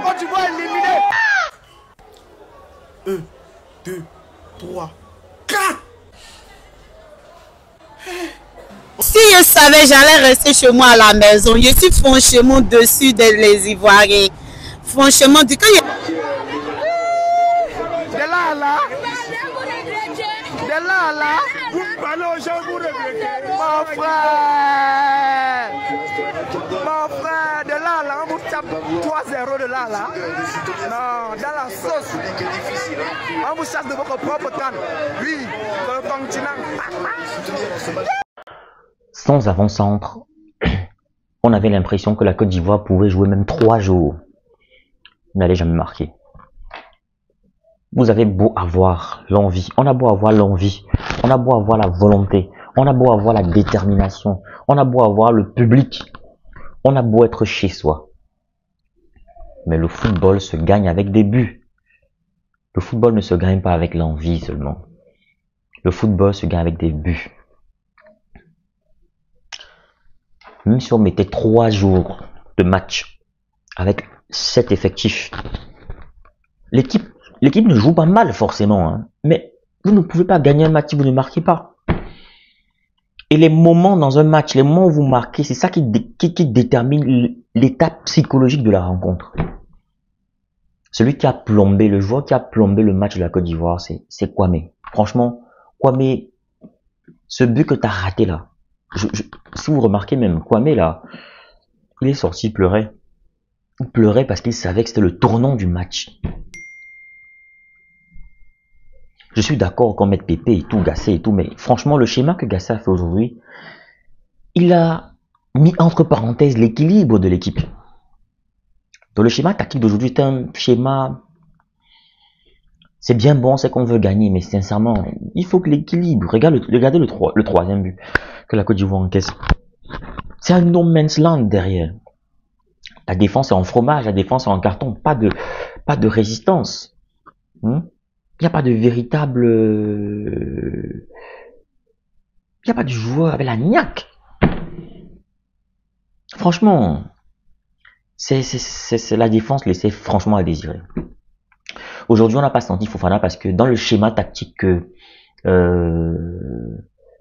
Côte d'Ivoire éliminée. 1, 2, 3, 4. Si je savais, j'allais rester chez moi à la maison. Je suis franchement dessus des Ivoiriens. Franchement, du coup, De là à là. De là à là. Vous parlez aux gens, vous regrettez. Mon frère. Mon frère, de là à là, on vous tape 3-0 de là à là. Non, dans la sauce. On vous chasse de votre propre canne. Oui, sur le continent. Sans avant-centre, on avait l'impression que la Côte d'Ivoire pouvait jouer même 3 jours. Il n'allait jamais marquer. Vous avez beau avoir l'envie, on a beau avoir l'envie, on a beau avoir la volonté, on a beau avoir la détermination, on a beau avoir le public, on a beau être chez soi. Mais le football se gagne avec des buts. Le football ne se gagne pas avec l'envie seulement. Le football se gagne avec des buts. Même si on mettait 3 jours de match avec 7 effectifs, l'équipe ne joue pas mal forcément, hein, mais vous ne pouvez pas gagner un match si vous ne marquez pas. Et les moments dans un match, les moments où vous marquez, c'est ça qui détermine l'état psychologique de la rencontre. Celui qui a plombé, le joueur qui a plombé le match de la Côte d'Ivoire, c'est Kwame. Franchement, Kwame, ce but que tu as raté là, si vous remarquez même, Kwame là, il est sorti pleurer. Il pleurait parce qu'il savait que c'était le tournant du match. Je suis d'accord qu'on mette Pépé et tout, Gassé et tout, mais franchement, le schéma que Gassé a fait aujourd'hui, il a mis entre parenthèses l'équilibre de l'équipe. Donc le schéma tactique d'aujourd'hui est un schéma... C'est bien bon, c'est qu'on veut gagner, mais sincèrement, il faut que l'équilibre... Regardez le troisième but que la Côte d'Ivoire encaisse. C'est un no man's land derrière. La défense est en fromage, la défense est en carton, pas de résistance. Il n'y a pas de véritable... Il n'y a pas de joueur avec la niaque. Franchement, c'est la défense laissée franchement à désirer. Aujourd'hui, on n'a pas senti Fofana parce que dans le schéma tactique que...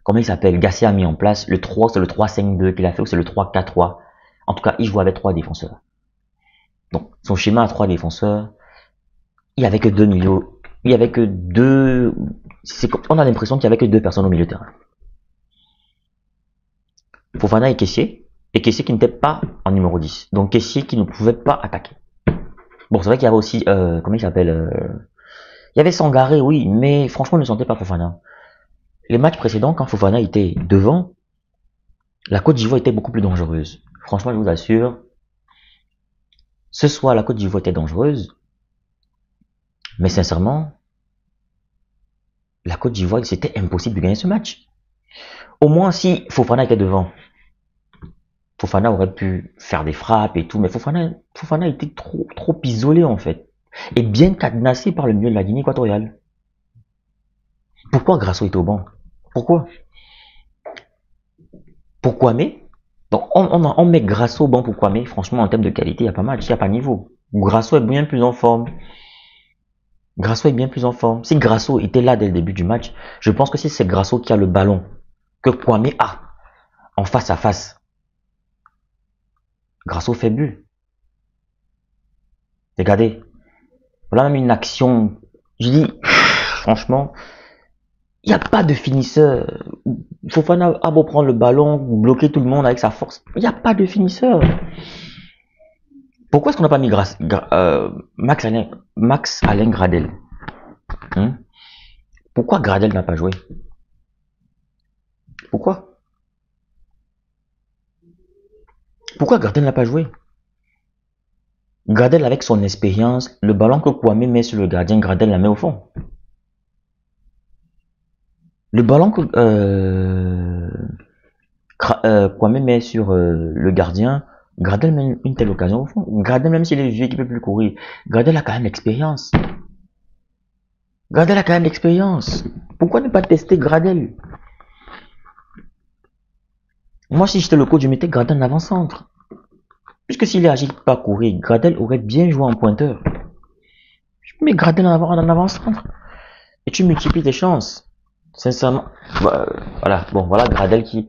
comment il s'appelle, Gassé a mis en place, le 3, c'est le 3-5-2 qu'il a fait, ou c'est le 3-4-3. En tout cas, il joue avec 3 défenseurs. Donc, son schéma à 3 défenseurs, il n'y avait que 2 milieux. Il n'y avait que 2... On a l'impression qu'il n'y avait que 2 personnes au milieu de terrain. Fofana et Kessié qui n'était pas en numéro 10. Donc, Kessié qui ne pouvait pas attaquer. Bon, c'est vrai qu'il y avait aussi... comment il s'appelle il y avait Sangaré, oui, mais franchement, on ne sentait pas Fofana. Les matchs précédents, quand Fofana était devant, la Côte d'Ivoire était beaucoup plus dangereuse. Franchement, je vous assure, ce soir, la Côte d'Ivoire était dangereuse, mais sincèrement, la Côte d'Ivoire, c'était impossible de gagner ce match. Au moins, si Fofana était devant, Fofana aurait pu faire des frappes et tout, mais Fofana était trop isolé en fait, et bien cadenassé par le milieu de la Guinée équatoriale. Pourquoi Grasso était au banc? Pourquoi? Pourquoi mais? Donc on met Grasso au banc pour Kwame. Franchement, en termes de qualité, il n'y a pas match, il n'y a pas niveau. Grasso est bien plus en forme. Grasso est bien plus en forme. Si Grasso était là dès le début du match, je pense que si c'est Grasso qui a le ballon, que Kwame a en face à face, Grasso fait but. Regardez. Voilà même une action. Je dis, franchement, il n'y a pas de finisseur. Fofana a beau prendre le ballon, bloquer tout le monde avec sa force. Il n'y a pas de finisseur. Pourquoi est-ce qu'on n'a pas mis Max Alain Gradel? Pourquoi Gradel n'a pas joué? Pourquoi Gradel n'a pas joué? Gradel, avec son expérience, le ballon que Kwame met sur le gardien, Gradel la met au fond. Le ballon que Kwame met sur le gardien, Gradel met une telle occasion au fond. Gradel, même s'il est vieux qui peut plus courir, Gradel a quand même l'expérience. Gradel a quand même l'expérience. Pourquoi ne pas tester Gradel? Moi, si j'étais le coach, je mettais Gradel en avant-centre. Puisque s'il est agile pas courir, Gradel aurait bien joué en pointeur. Mais Gradel en avant-centre. Et tu multiplies tes chances. Sincèrement. Voilà. Bon, voilà Gradel qui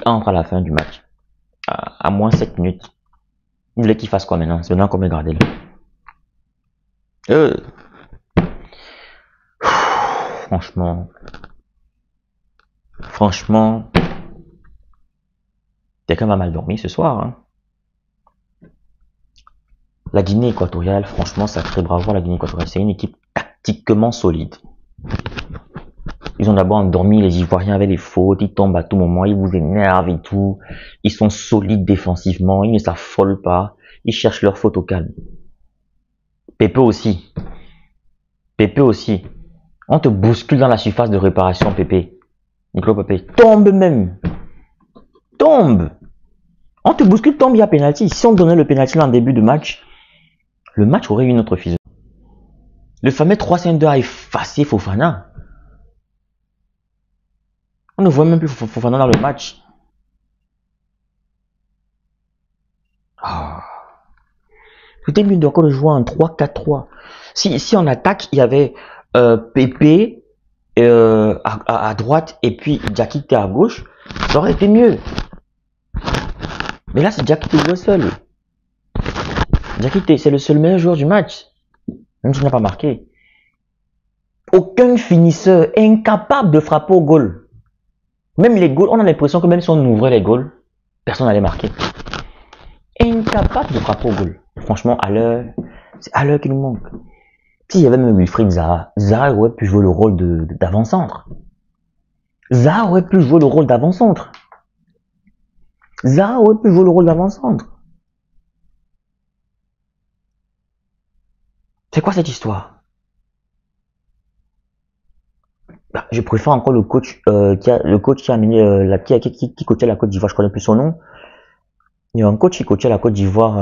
entre à la fin du match. À moins 7 minutes. Il voulait qu'il fasse quoi maintenant? C'est maintenant qu'on met Gradel. Franchement, quelqu'un va mal dormir ce soir. Hein. La Guinée équatoriale, franchement, sacré bravo à la Guinée équatoriale. C'est une équipe tactiquement solide. Ils ont d'abord endormi les Ivoiriens avec les fautes. Ils tombent à tout moment. Ils vous énervent et tout. Ils sont solides défensivement. Ils ne s'affolent pas. Ils cherchent leur faute au calme. Pepe aussi. On te bouscule dans la surface de réparation, Pepe. Nicolas Pepe. Tombe même. Tombe. On te bouscule, tombe, il y a pénalty. Si on donnait le pénalty en début de match, le match aurait eu une autre physionomie. Le fameux 3-5-2 a effacé Fofana. On ne voit même plus Fofana dans le match. C'était mieux encore de jouer en 3-4-3. Si en attaque, il y avait Pepe à droite et puis Diakité à gauche, ça aurait été mieux. Mais là, c'est Diakité qui joue seul. Diakité, c'est le seul meilleur joueur du match. Même s'il n'a pas marqué. Aucun finisseur incapable de frapper au goal. Même les goals, on a l'impression que même si on ouvrait les goals, personne n'allait marquer. Incapable de frapper au goal. Franchement, c'est à l'heure qu'il nous manque. S'il y avait même Wilfried Zaha, Zaha aurait pu jouer le rôle d'avant-centre. Zaha aurait pu jouer le rôle d'avant-centre. C'est quoi cette histoire? Je préfère encore le coach qui a amené qui coachait la Côte d'Ivoire, je connais plus son nom. Il y a un coach qui coachait la Côte d'Ivoire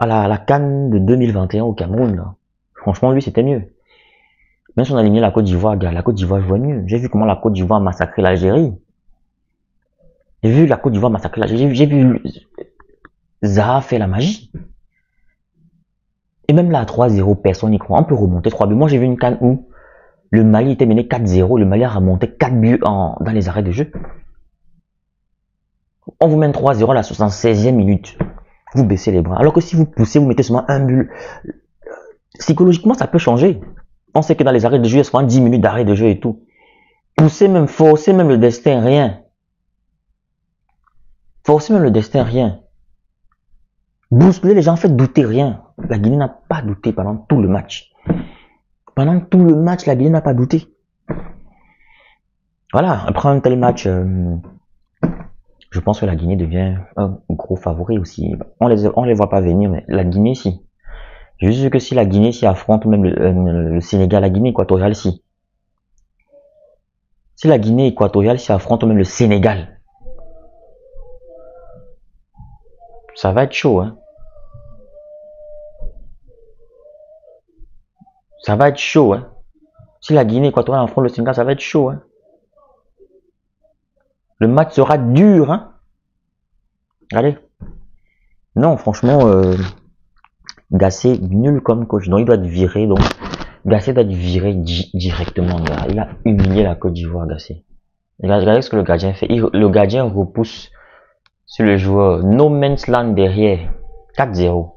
à la CAN de 2021 au Cameroun. Là. Franchement, lui, c'était mieux. Même si on a éliminé la Côte d'Ivoire, la Côte d'Ivoire jouait mieux. J'ai vu comment la Côte d'Ivoire a massacré l'Algérie. J'ai vu Zaha faire la magie. Et même là, à 3-0, personne n'y croit. On peut remonter 3 buts. Moi, j'ai vu une CAN où le Mali était mené 4-0. Le Mali a remonté 4 buts dans les arrêts de jeu. On vous mène 3-0 à la 76e minute. Vous baissez les bras. Alors que si vous poussez, vous mettez seulement un but. Psychologiquement, ça peut changer. On sait que dans les arrêts de jeu, il y a souvent 10 minutes d'arrêt de jeu et tout. Poussez même, forcez même le destin, rien. Bousculer les gens, faites douter, rien. La Guinée n'a pas douté pendant tout le match. La Guinée n'a pas douté. Voilà, après un tel match, je pense que la Guinée devient un gros favori aussi. On les voit pas venir, mais la Guinée, si. Juste que si la Guinée s'y affronte même le Sénégal, la Guinée équatoriale, si. Si la Guinée équatoriale s'y affronte même le Sénégal, ça va être chaud, hein. Ça va être chaud, hein. Si la Guinée équatoriale affronte le Sénégal, ça va être chaud, hein. Le match sera dur, hein. Allez. Non, franchement, Gassé, nul comme coach. Donc, il doit être viré. Donc, Gassé doit être viré directement. Là. Il a humilié la Côte d'Ivoire, Gassé. Regardez ce que le gardien fait. Le gardien repousse sur le joueur. No man's land derrière. 4-0.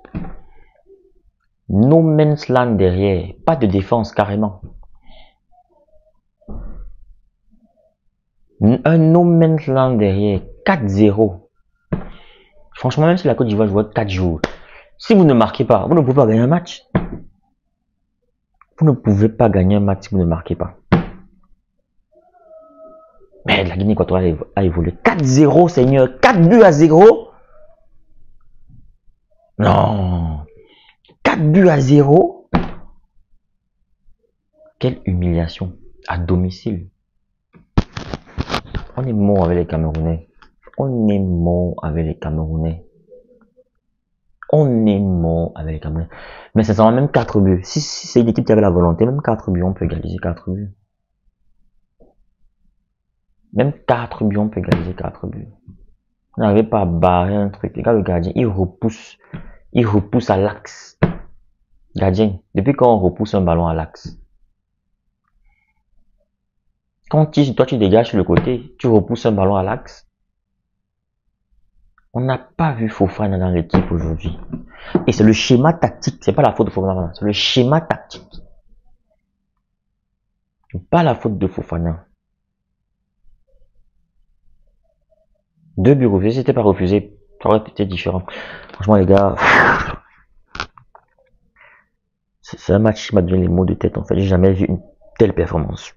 No man's land derrière. Pas de défense, carrément. Un no man's land derrière. 4-0. Franchement, même si la Côte d'Ivoire joue 4 jours, si vous ne marquez pas, vous ne pouvez pas gagner un match. Vous ne pouvez pas gagner un match si vous ne marquez pas. Mais la Guinée équatoriale a évolué. 4-0, Seigneur. 4-0. Non. 4-0. Quelle humiliation. À domicile. On est mort avec les Camerounais. Mais ça sera même 4 buts. Si c'est une équipe qui avait la volonté, même 4 buts, on peut égaliser 4 buts. Même 4 buts, on peut égaliser 4 buts. On n'arrivait pas à barrer un truc. Regarde le gardien, il repousse à l'axe. Gardien, depuis quand on repousse un ballon à l'axe? Quand toi tu dégages sur le côté, tu repousses un ballon à l'axe. On n'a pas vu Fofana dans l'équipe aujourd'hui. Et c'est le schéma tactique, c'est pas la faute de Fofana, c'est le schéma tactique. Pas la faute de Fofana. 2 buts refusés, si c'était pas refusé, ça aurait été différent. Franchement les gars, c'est un match qui m'a donné les mots de tête en fait. J'ai jamais vu une telle performance.